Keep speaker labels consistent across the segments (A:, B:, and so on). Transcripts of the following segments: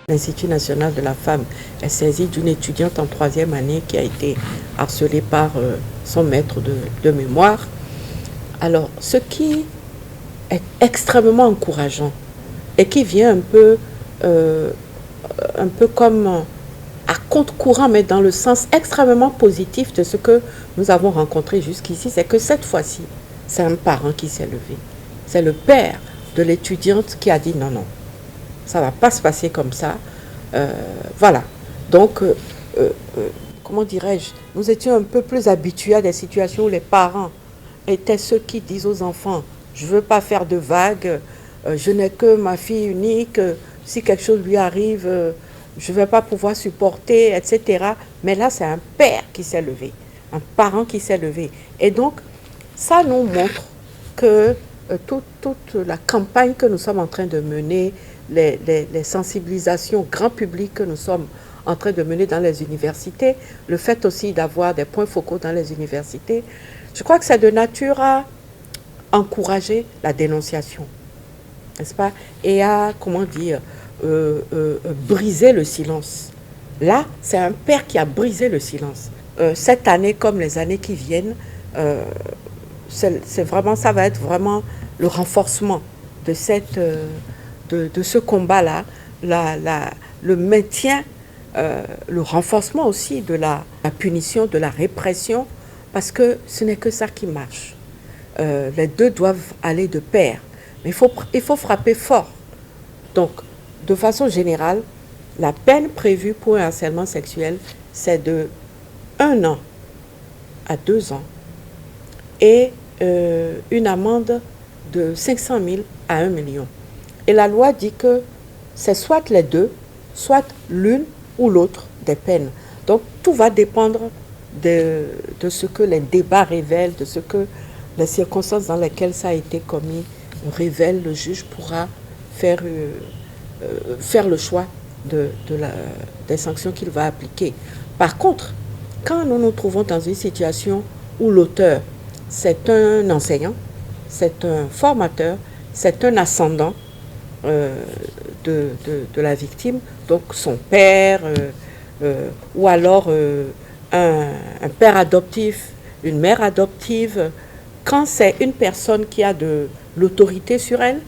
A: L'Institut national de la femme est saisi d'une étudiante en 3e année qui a été harcelée par son maître de mémoire. Alors, ce qui est extrêmement encourageant et qui vient un peu comme à contre-courant, mais dans le sens extrêmement positif de ce que nous avons rencontré jusqu'ici, c'est que cette fois-ci, c'est un parent qui s'est levé. C'est le père de l'étudiante qui a dit non, non, ça ne va pas se passer comme ça. Voilà. Donc, comment dirais-je, nous étions un peu plus habitués à des situations où les parents étaient ceux qui disent aux enfants, je ne veux pas faire de vagues, je n'ai que ma fille unique, si quelque chose lui arrive, je ne vais pas pouvoir supporter, etc. Mais là, c'est un père qui s'est levé, un parent qui s'est levé. Et donc, ça nous montre que toute la campagne que nous sommes en train de mener, les sensibilisations grand public que nous sommes en train de mener dans les universités, le fait aussi d'avoir des points focaux dans les universités, je crois que c'est de nature à encourager la dénonciation, n'est-ce pas? Et à, comment dire, briser le silence. Là, c'est un père qui a brisé le silence. Cette année, comme les années qui viennent, c'est vraiment, ça va être vraiment le renforcement de ce combat-là, le maintien, le renforcement aussi de la punition, de la répression, parce que ce n'est que ça qui marche. Les deux doivent aller de pair, mais il faut frapper fort. Donc, de façon générale, la peine prévue pour un harcèlement sexuel, c'est de 1 an à 2 ans et une amende de 500 000 à 1 million. Et la loi dit que c'est soit les deux, soit l'une ou l'autre des peines. Donc tout va dépendre de ce que les débats révèlent, de ce que les circonstances dans lesquelles ça a été commis révèlent. Le juge pourra faire le choix des sanctions qu'il va appliquer. Par contre, quand nous nous trouvons dans une situation où l'auteur, c'est un enseignant, c'est un formateur, c'est un ascendant de la victime, donc son père, ou alors un père adoptif, une mère adoptive, quand c'est une personne qui a de l'autorité sur elle,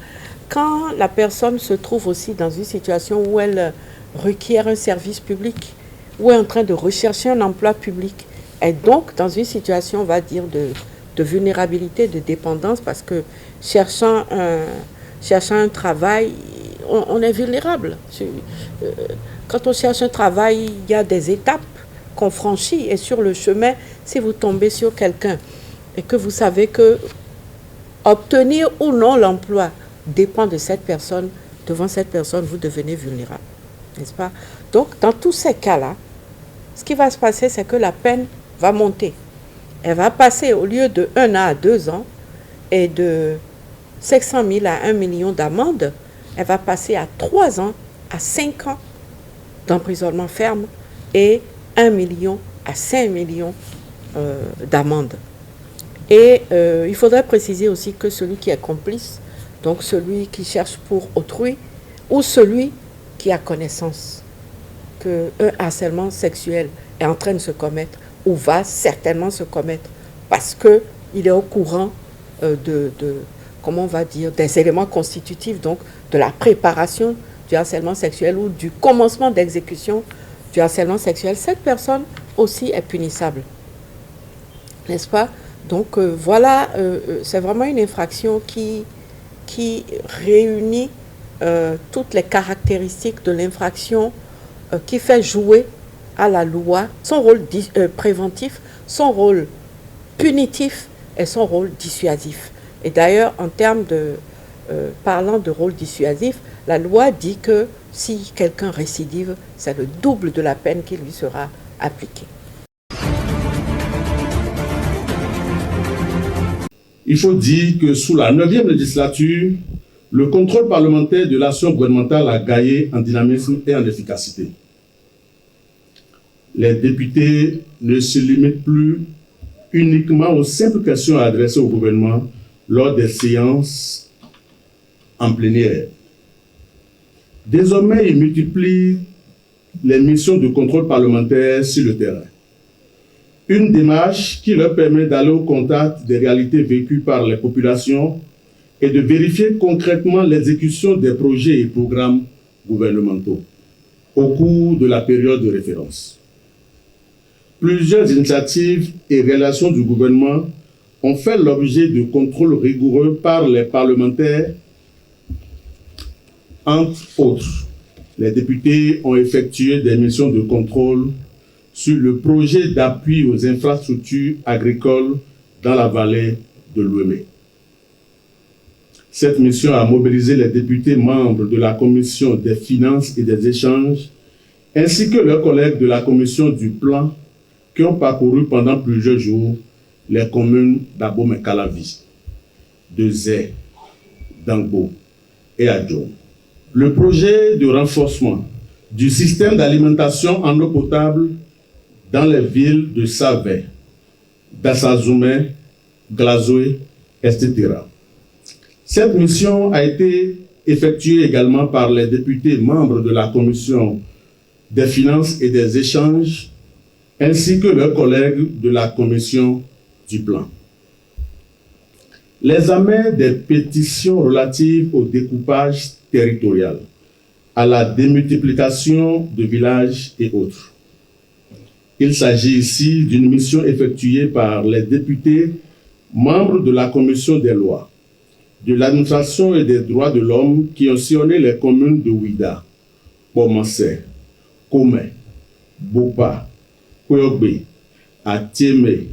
A: quand la personne se trouve aussi dans une situation où elle requiert un service public, ou est en train de rechercher un emploi public, et donc dans une situation, on va dire, de vulnérabilité, de dépendance, parce que cherchant un travail, on est vulnérable. Quand on cherche un travail, il y a des étapes qu'on franchit, et sur le chemin, si vous tombez sur quelqu'un et que vous savez que obtenir ou non l'emploi dépend de cette personne, devant cette personne, vous devenez vulnérable, n'est-ce pas? Donc, dans tous ces cas-là, ce qui va se passer, c'est que la peine va monter. Elle va passer, au lieu de 1 an à 2 ans et de 500 000 à 1 million d'amende, elle va passer à 3 ans à 5 ans d'emprisonnement ferme et 1 million à 5 millions d'amende. Et il faudrait préciser aussi que celui qui est complice, donc celui qui cherche pour autrui, ou celui qui a connaissance qu'un harcèlement sexuel est en train de se commettre, ou va certainement se commettre, parce qu'il est au courant comment on va dire, des éléments constitutifs, donc de la préparation du harcèlement sexuel ou du commencement d'exécution du harcèlement sexuel, cette personne aussi est punissable. N'est-ce pas? Donc voilà, c'est vraiment une infraction qui réunit toutes les caractéristiques de l'infraction, qui fait jouer à la loi son rôle préventif, son rôle punitif et son rôle dissuasif. Et d'ailleurs, en termes parlant de rôle dissuasif, la loi dit que si quelqu'un récidive, c'est le double de la peine qui lui sera appliquée.
B: Il faut dire que sous la 9e législature, le contrôle parlementaire de l'action gouvernementale a gagné en dynamisme et en efficacité. Les députés ne se limitent plus uniquement aux simples questions adressées au gouvernement lors des séances en plénière. Désormais, ils multiplient les missions de contrôle parlementaire sur le terrain. Une démarche qui leur permet d'aller au contact des réalités vécues par les populations et de vérifier concrètement l'exécution des projets et programmes gouvernementaux au cours de la période de référence. Plusieurs initiatives et relations du gouvernement ont fait l'objet de contrôles rigoureux par les parlementaires. Entre autres, les députés ont effectué des missions de contrôle sur le projet d'appui aux infrastructures agricoles dans la vallée de l'Ouémé. Cette mission a mobilisé les députés membres de la Commission des finances et des échanges, ainsi que leurs collègues de la Commission du plan, qui ont parcouru pendant plusieurs jours les communes d'Abomey-Calavi, de Zé, d'Angbo et Adjo. Le projet de renforcement du système d'alimentation en eau potable dans les villes de Savé, d'Assazoumé, Glazoué, etc. Cette mission a été effectuée également par les députés membres de la Commission des finances et des échanges, ainsi que leurs collègues de la Commission du plan. L'examen des pétitions relatives au découpage territorial, à la démultiplication de villages et autres. Il s'agit ici d'une mission effectuée par les députés membres de la Commission des lois, de l'administration et des droits de l'homme qui ont sillonné les communes de Ouida, Bomansé, Komé, Bopa, Kouyogbe, Atiémé,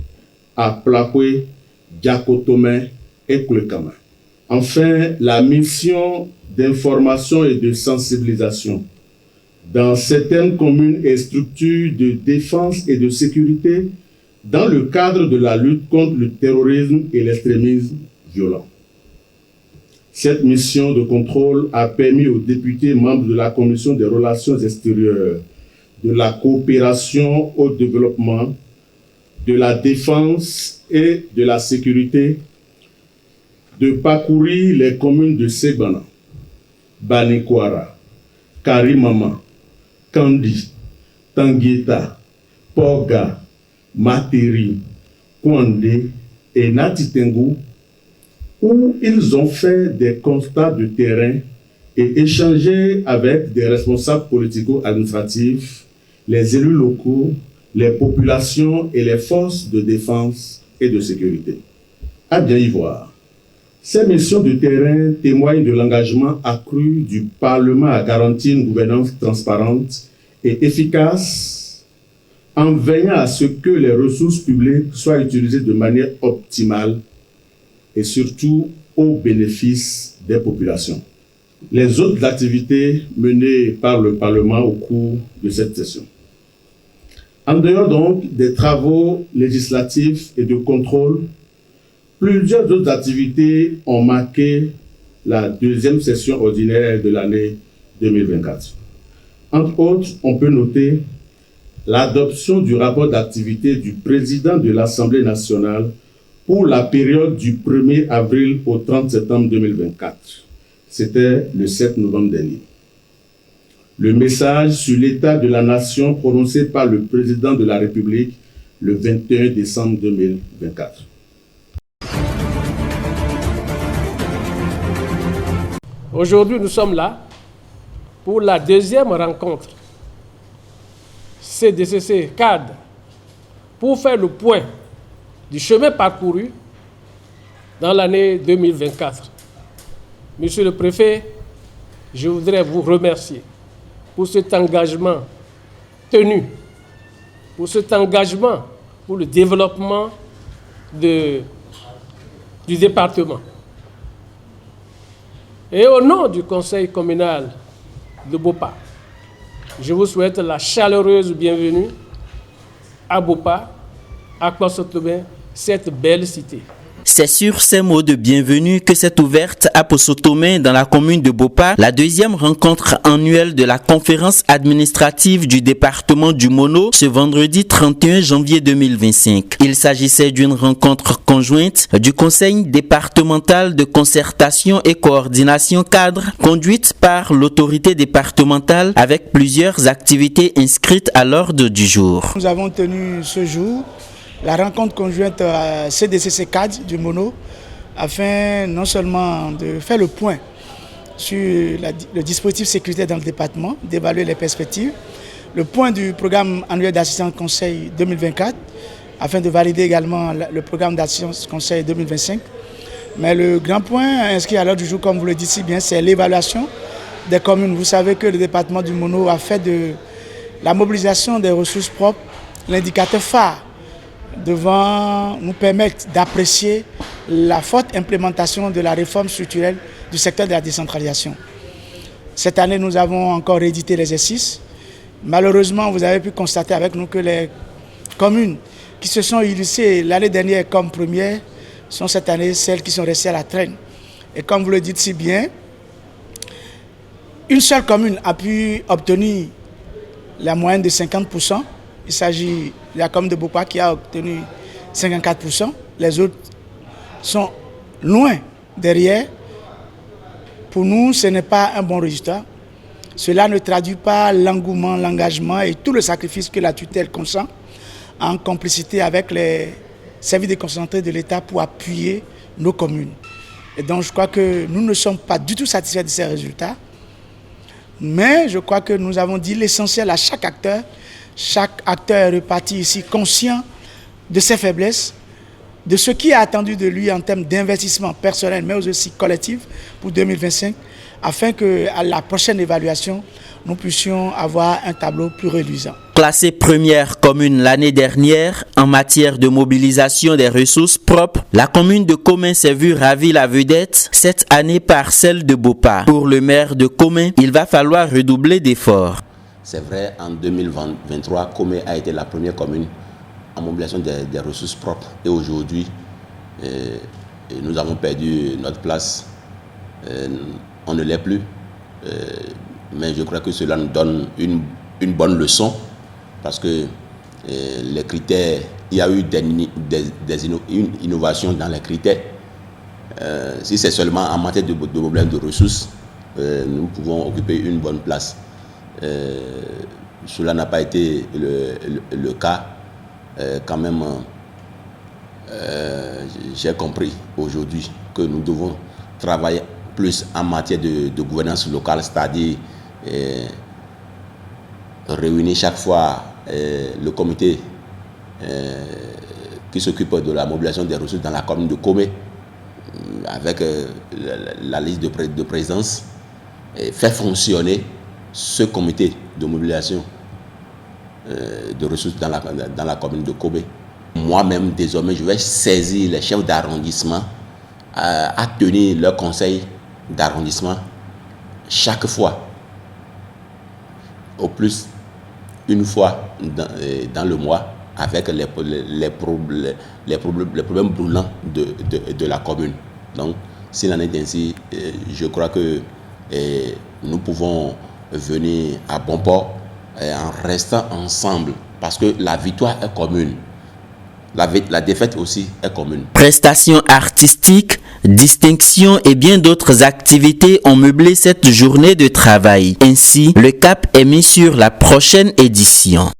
B: Aplakwe, Diakotomé et Koulekama. Enfin, la mission d'information et de sensibilisation dans certaines communes et structures de défense et de sécurité dans le cadre de la lutte contre le terrorisme et l'extrémisme violent. Cette mission de contrôle a permis aux députés membres de la Commission des relations extérieures, de la coopération au développement, de la défense et de la sécurité de parcourir les communes de Segbana, Banikwara, Karimama, Kandi, Tangueta, Poga, Materi, Kwande et Natitengu, où ils ont fait des constats de terrain et échangé avec des responsables politico-administratifs, les élus locaux, les populations et les forces de défense et de sécurité. À bien y voir, ces missions de terrain témoignent de l'engagement accru du Parlement à garantir une gouvernance transparente et efficace en veillant à ce que les ressources publiques soient utilisées de manière optimale et surtout au bénéfice des populations. Les autres activités menées par le Parlement au cours de cette session. En dehors donc des travaux législatifs et de contrôle, plusieurs autres activités ont marqué la deuxième session ordinaire de l'année 2024. Entre autres, on peut noter l'adoption du rapport d'activité du président de l'Assemblée nationale pour la période du 1er avril au 30 septembre 2024. C'était le 7 novembre dernier. Le message sur l'état de la nation prononcé par le président de la République le 21 décembre 2024.
C: Aujourd'hui, nous sommes là pour la deuxième rencontre CDCC CAD pour faire le point du chemin parcouru dans l'année 2024. Monsieur le préfet, je voudrais vous remercier pour cet engagement tenu, pour cet engagement pour le développement du département. Et au nom du conseil communal de Bopa, je vous souhaite la chaleureuse bienvenue à Bopa, à Kwasotobé, cette belle cité.
D: C'est sur ces mots de bienvenue que s'est ouverte à Possotomé, dans la commune de Bopa, la deuxième rencontre annuelle de la conférence administrative du département du Mono ce vendredi 31 janvier 2025. Il s'agissait d'une rencontre conjointe du Conseil départemental de concertation et coordination cadre conduite par l'autorité départementale avec plusieurs activités inscrites à l'ordre du jour.
E: Nous avons tenu ce jour la rencontre conjointe CDCC cadre du Mono afin non seulement de faire le point sur le dispositif sécuritaire dans le département, d'évaluer les perspectives, le point du programme annuel d'assistance conseil 2024 afin de valider également le programme d'assistance conseil 2025. Mais le grand point inscrit à l'ordre du jour, comme vous le dites si bien, c'est l'évaluation des communes. Vous savez que le département du Mono a fait de la mobilisation des ressources propres l'indicateur phare devant nous permettre d'apprécier la forte implémentation de la réforme structurelle du secteur de la décentralisation. Cette année, nous avons encore réédité l'exercice. Malheureusement, vous avez pu constater avec nous que les communes qui se sont illustrées l'année dernière comme premières sont cette année celles qui sont restées à la traîne. Et comme vous le dites si bien, une seule commune a pu obtenir la moyenne de 50%. Il s'agit de la commune de Bopa qui a obtenu 54%. Les autres sont loin derrière. Pour nous, ce n'est pas un bon résultat. Cela ne traduit pas l'engouement, l'engagement et tout le sacrifice que la tutelle consent en complicité avec les services déconcentrés de l'État pour appuyer nos communes. Et donc je crois que nous ne sommes pas du tout satisfaits de ces résultats. Mais je crois que nous avons dit l'essentiel à chaque acteur. Chaque acteur est reparti ici conscient de ses faiblesses, de ce qui est attendu de lui en termes d'investissement personnel, mais aussi collectif pour 2025, afin qu'à la prochaine évaluation, nous puissions avoir un tableau plus reluisant.
D: Classée première commune l'année dernière en matière de mobilisation des ressources propres, la commune de Comé s'est vue ravir la vedette cette année par celle de Bopa. Pour le maire de Comé, il va falloir redoubler d'efforts.
F: C'est vrai, en 2023, Comé a été la première commune en mobilisation des ressources propres. Et aujourd'hui, nous avons perdu notre place. On ne l'est plus. Mais je crois que cela nous donne une bonne leçon parce que les critères, il y a eu une innovation dans les critères. Si c'est seulement en matière de problème de ressources, nous pouvons occuper une bonne place. Cela n'a pas été le cas. Quand même, j'ai compris aujourd'hui que nous devons travailler plus en matière de gouvernance locale, c'est-à-dire réunir chaque fois le comité qui s'occupe de la mobilisation des ressources dans la commune de Comé avec la liste de présence et faire fonctionner ce comité de mobilisation de ressources dans la commune de Comé. Moi-même, désormais, je vais saisir les chefs d'arrondissement à tenir leur conseil d'arrondissement chaque fois, au plus une fois dans le mois, avec les problèmes brûlants de la commune. Donc, s'il en est ainsi, je crois que nous pouvons venir à bon port en restant ensemble, parce que la victoire est commune. La défaite aussi est commune.
D: Prestations artistiques, distinctions et bien d'autres activités ont meublé cette journée de travail. Ainsi, le cap est mis sur la prochaine édition.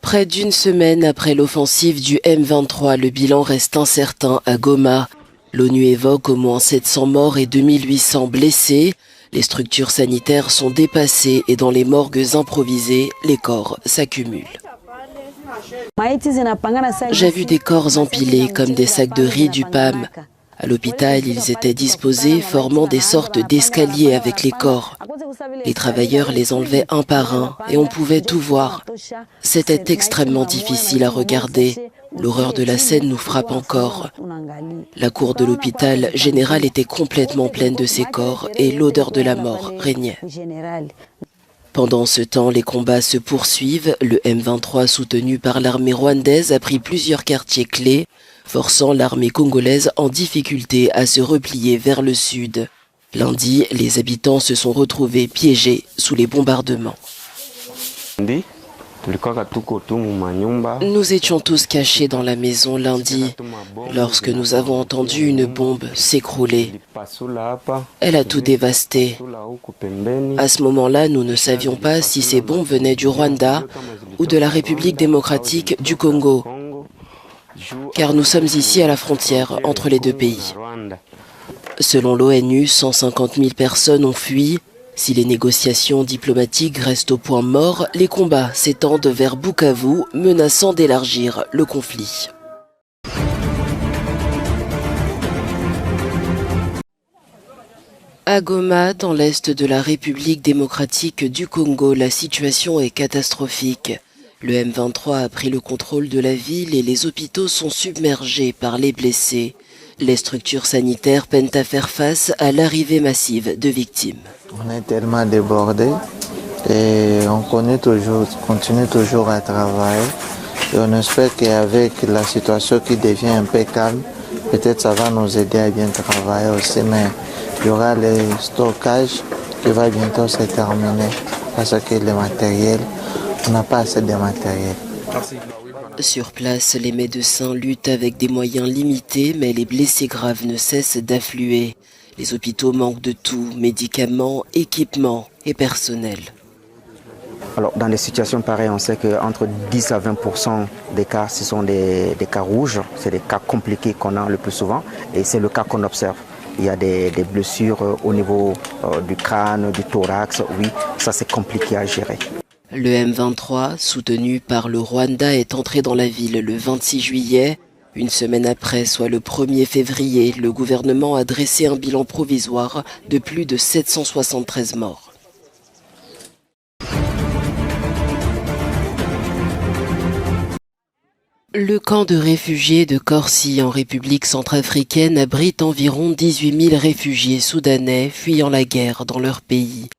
G: Près d'une semaine après l'offensive du M23, le bilan reste incertain à Goma. L'ONU évoque au moins 700 morts et 2800 blessés. Les structures sanitaires sont dépassées et dans les morgues improvisées, les corps s'accumulent. J'ai vu des corps empilés comme des sacs de riz du PAM. À l'hôpital, ils étaient disposés, formant des sortes d'escaliers avec les corps. Les travailleurs les enlevaient un par un et on pouvait tout voir. C'était extrêmement difficile à regarder. L'horreur de la scène nous frappe encore. La cour de l'hôpital général était complètement pleine de ces corps et l'odeur de la mort régnait. Pendant ce temps, les combats se poursuivent. Le M23 soutenu par l'armée rwandaise a pris plusieurs quartiers clés, forçant l'armée congolaise en difficulté à se replier vers le sud. Lundi, les habitants se sont retrouvés piégés sous les bombardements. Nous étions tous cachés dans la maison lundi lorsque nous avons entendu une bombe s'écrouler. Elle a tout dévasté. À ce moment-là, nous ne savions pas si ces bombes venaient du Rwanda ou de la République démocratique du Congo, car nous sommes ici à la frontière entre les deux pays. Selon l'ONU, 150 000 personnes ont fui. Si les négociations diplomatiques restent au point mort, les combats s'étendent vers Bukavu, menaçant d'élargir le conflit. À Goma, dans l'est de la République démocratique du Congo, la situation est catastrophique. Le M23 a pris le contrôle de la ville et les hôpitaux sont submergés par les blessés. Les structures sanitaires peinent à faire face à l'arrivée massive de victimes.
H: On est tellement débordés et on continue toujours à travailler. Et on espère qu'avec la situation qui devient un peu calme, peut-être ça va nous aider à bien travailler aussi. Mais il y aura le stockage qui va bientôt se terminer parce que le matériel, on n'a pas assez de matériel.
C: Merci.
G: Sur place, les médecins luttent avec des moyens limités, mais les blessés graves ne cessent d'affluer. Les hôpitaux manquent de tout, médicaments, équipements et personnel.
I: Alors, dans des situations pareilles, on sait qu'entre 10 à 20% des cas, ce sont des cas rouges. C'est des cas compliqués qu'on a le plus souvent et c'est le cas qu'on observe. Il y a des blessures au niveau du crâne, du thorax. Oui, ça c'est compliqué à gérer.
G: Le M23, soutenu par le Rwanda, est entré dans la ville le 26 juillet. Une semaine après, soit le 1er février, le gouvernement a dressé un bilan provisoire de plus de 773 morts. Le camp de réfugiés de Corcy en République centrafricaine abrite environ 18 000 réfugiés soudanais fuyant la guerre dans leur pays.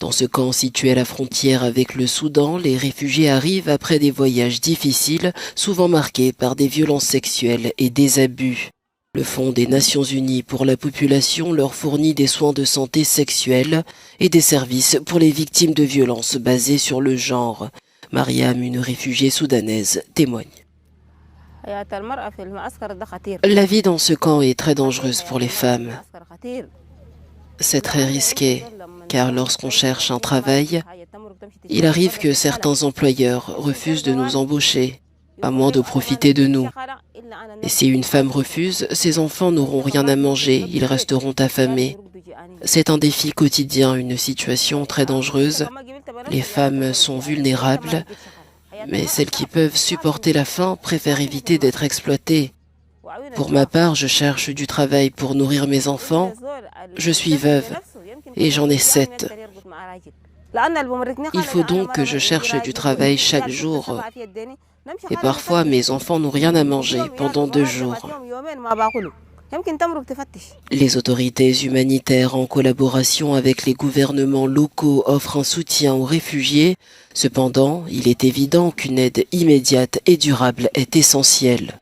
G: Dans ce camp situé à la frontière avec le Soudan, les réfugiés arrivent après des voyages difficiles, souvent marqués par des violences sexuelles et des abus. Le Fonds des Nations Unies pour la population leur fournit des soins de santé sexuelle et des services pour les victimes de violences basées sur le genre. Mariam, une réfugiée soudanaise, témoigne. La vie dans ce camp est très dangereuse pour les femmes. C'est très risqué, car lorsqu'on cherche un travail, il arrive que certains employeurs refusent de nous embaucher, à moins de profiter de nous. Et si une femme refuse, ses enfants n'auront rien à manger, ils resteront affamés. C'est un défi quotidien, une situation très dangereuse. Les femmes sont vulnérables, mais celles qui peuvent supporter la faim préfèrent éviter d'être exploitées. Pour ma part, je cherche du travail pour nourrir mes enfants. Je suis veuve et j'en ai 7. Il faut donc que je cherche du travail chaque jour. Et parfois, mes enfants n'ont rien à manger pendant 2 jours. Les autorités humanitaires, en collaboration avec les gouvernements locaux, offrent un soutien aux réfugiés. Cependant, il est évident qu'une aide immédiate et durable est essentielle.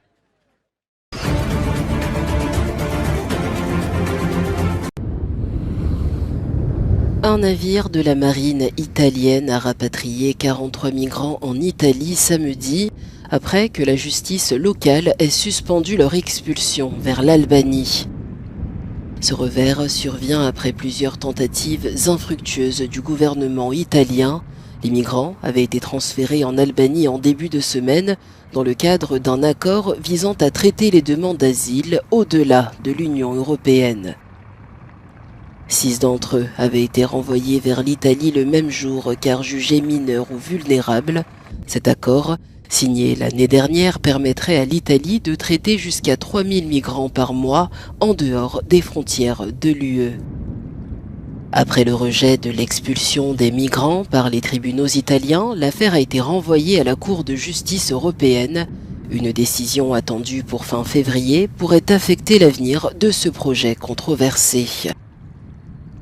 G: Un navire de la marine italienne a rapatrié 43 migrants en Italie samedi, après que la justice locale ait suspendu leur expulsion vers l'Albanie. Ce revers survient après plusieurs tentatives infructueuses du gouvernement italien. Les migrants avaient été transférés en Albanie en début de semaine dans le cadre d'un accord visant à traiter les demandes d'asile au-delà de l'Union européenne. 6 d'entre eux avaient été renvoyés vers l'Italie le même jour car jugés mineurs ou vulnérables. Cet accord, signé l'année dernière, permettrait à l'Italie de traiter jusqu'à 3000 migrants par mois en dehors des frontières de l'UE. Après le rejet de l'expulsion des migrants par les tribunaux italiens, l'affaire a été renvoyée à la Cour de justice européenne. Une décision attendue pour fin février pourrait affecter l'avenir de ce projet controversé.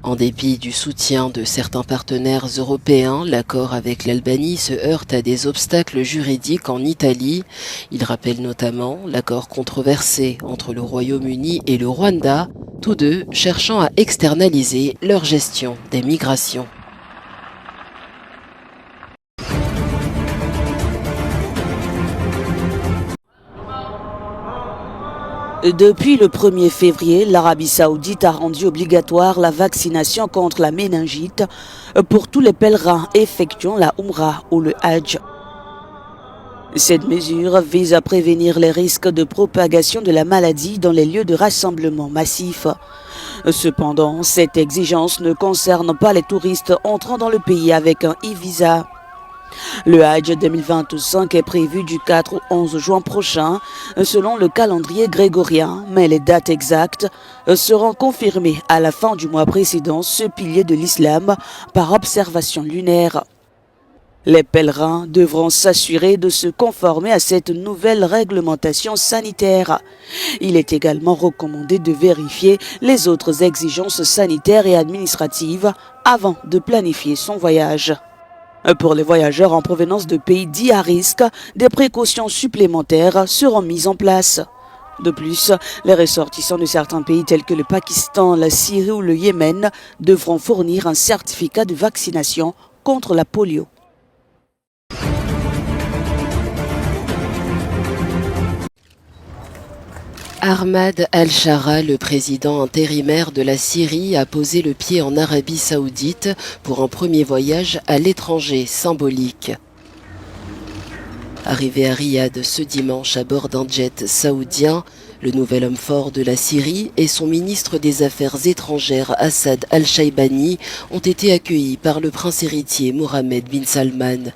G: En dépit du soutien de certains partenaires européens, l'accord avec l'Albanie se heurte à des obstacles juridiques en Italie. Il rappelle notamment l'accord controversé entre le Royaume-Uni et le Rwanda, tous deux cherchant à externaliser leur gestion des migrations.
J: Depuis le 1er février, l'Arabie Saoudite a rendu obligatoire la vaccination contre la méningite pour tous les pèlerins effectuant la Umrah ou le Hajj. Cette mesure vise à prévenir les risques de propagation de la maladie dans les lieux de rassemblement massifs. Cependant, cette exigence ne concerne pas les touristes entrant dans le pays avec un e-visa. Le Hajj 2025 est prévu du 4 au 11 juin prochain, selon le calendrier grégorien, mais les dates exactes seront confirmées à la fin du mois précédent ce pilier de l'islam par observation lunaire. Les pèlerins devront s'assurer de se conformer à cette nouvelle réglementation sanitaire. Il est également recommandé de vérifier les autres exigences sanitaires et administratives avant de planifier son voyage. Pour les voyageurs en provenance de pays dits à risque, des précautions supplémentaires seront mises en place. De plus, les ressortissants de certains pays tels que le Pakistan, la Syrie ou le Yémen devront fournir un certificat de vaccination contre la polio.
G: Ahmad al-Shara, le président intérimaire de la Syrie, a posé le pied en Arabie Saoudite pour un premier voyage à l'étranger symbolique. Arrivé à Riyad ce dimanche à bord d'un jet saoudien, le nouvel homme fort de la Syrie et son ministre des Affaires étrangères Assad al-Shaibani ont été accueillis par le prince héritier Mohammed bin Salman.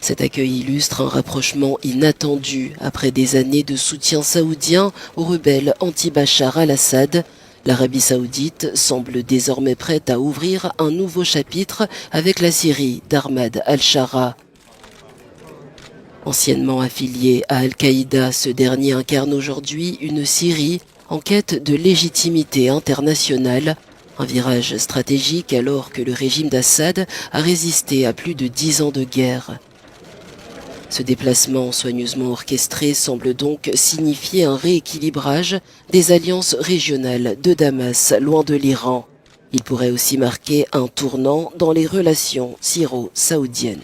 G: Cet accueil illustre un rapprochement inattendu après des années de soutien saoudien aux rebelles anti-Bachar al-Assad. L'Arabie saoudite semble désormais prête à ouvrir un nouveau chapitre avec la Syrie d'Ahmad al-Shara. Anciennement affilié à Al-Qaïda, ce dernier incarne aujourd'hui une Syrie en quête de légitimité internationale. Un virage stratégique alors que le régime d'Assad a résisté à plus de 10 ans de guerre. Ce déplacement soigneusement orchestré semble donc signifier un rééquilibrage des alliances régionales de Damas, loin de l'Iran. Il pourrait aussi marquer un tournant dans les relations syro-saoudiennes.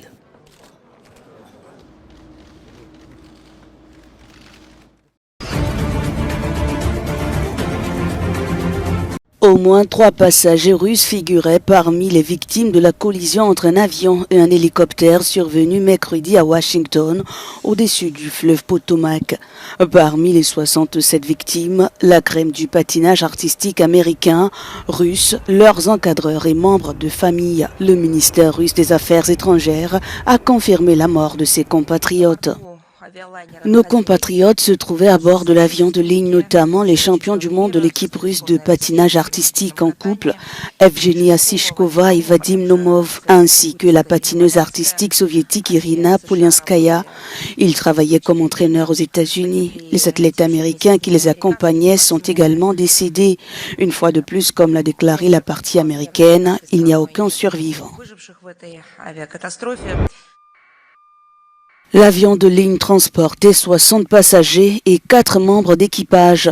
J: Au moins 3 passagers russes figuraient parmi les victimes de la collision entre un avion et un hélicoptère survenu mercredi à Washington, au-dessus du fleuve Potomac. Parmi les 67 victimes, la crème du patinage artistique américain, russe, leurs encadreurs et membres de famille. Le ministère russe des Affaires étrangères a confirmé la mort de ses compatriotes. Nos compatriotes se trouvaient à bord de l'avion de ligne, notamment les champions du monde de l'équipe russe de patinage artistique en couple, Evgenia Sishkova et Vadim Nomov, ainsi que la patineuse artistique soviétique Irina Polianskaya. Ils travaillaient comme entraîneurs aux États-Unis. Les athlètes américains qui les accompagnaient sont également décédés. Une fois de plus, comme l'a déclaré la partie américaine, il n'y a aucun survivant. L'avion de ligne transportait 60 passagers et 4 membres d'équipage.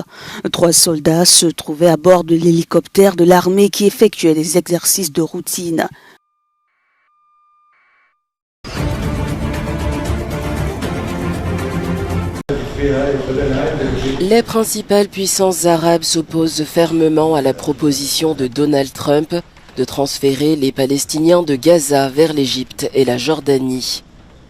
J: 3 soldats se trouvaient à bord de l'hélicoptère de l'armée qui effectuait des exercices de routine.
G: Les principales puissances arabes s'opposent fermement à la proposition de Donald Trump de transférer les Palestiniens de Gaza vers l'Égypte et la Jordanie.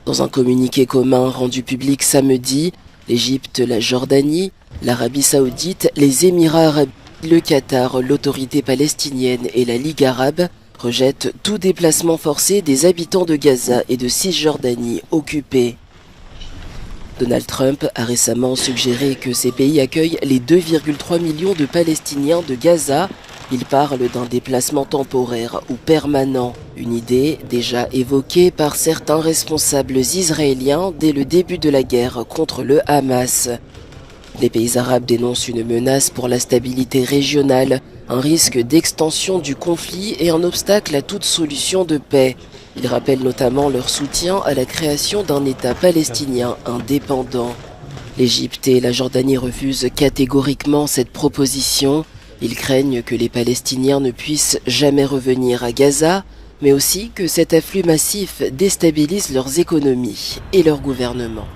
G: Dans un communiqué commun rendu public samedi, l'Égypte, la Jordanie, l'Arabie Saoudite, les Émirats arabes, le Qatar, l'autorité palestinienne et la Ligue arabe rejettent tout déplacement forcé des habitants de Gaza et de Cisjordanie occupés. Donald Trump a récemment suggéré que ces pays accueillent les 2,3 millions de Palestiniens de Gaza. Il parle d'un déplacement temporaire ou permanent, une idée déjà évoquée par certains responsables israéliens dès le début de la guerre contre le Hamas. Les pays arabes dénoncent une menace pour la stabilité régionale, un risque d'extension du conflit et un obstacle à toute solution de paix. Ils rappellent notamment leur soutien à la création d'un État palestinien indépendant. L'Égypte et la Jordanie refusent catégoriquement cette proposition. Ils craignent que les Palestiniens ne puissent jamais revenir à Gaza, mais aussi que cet afflux massif déstabilise leurs économies et leur gouvernement.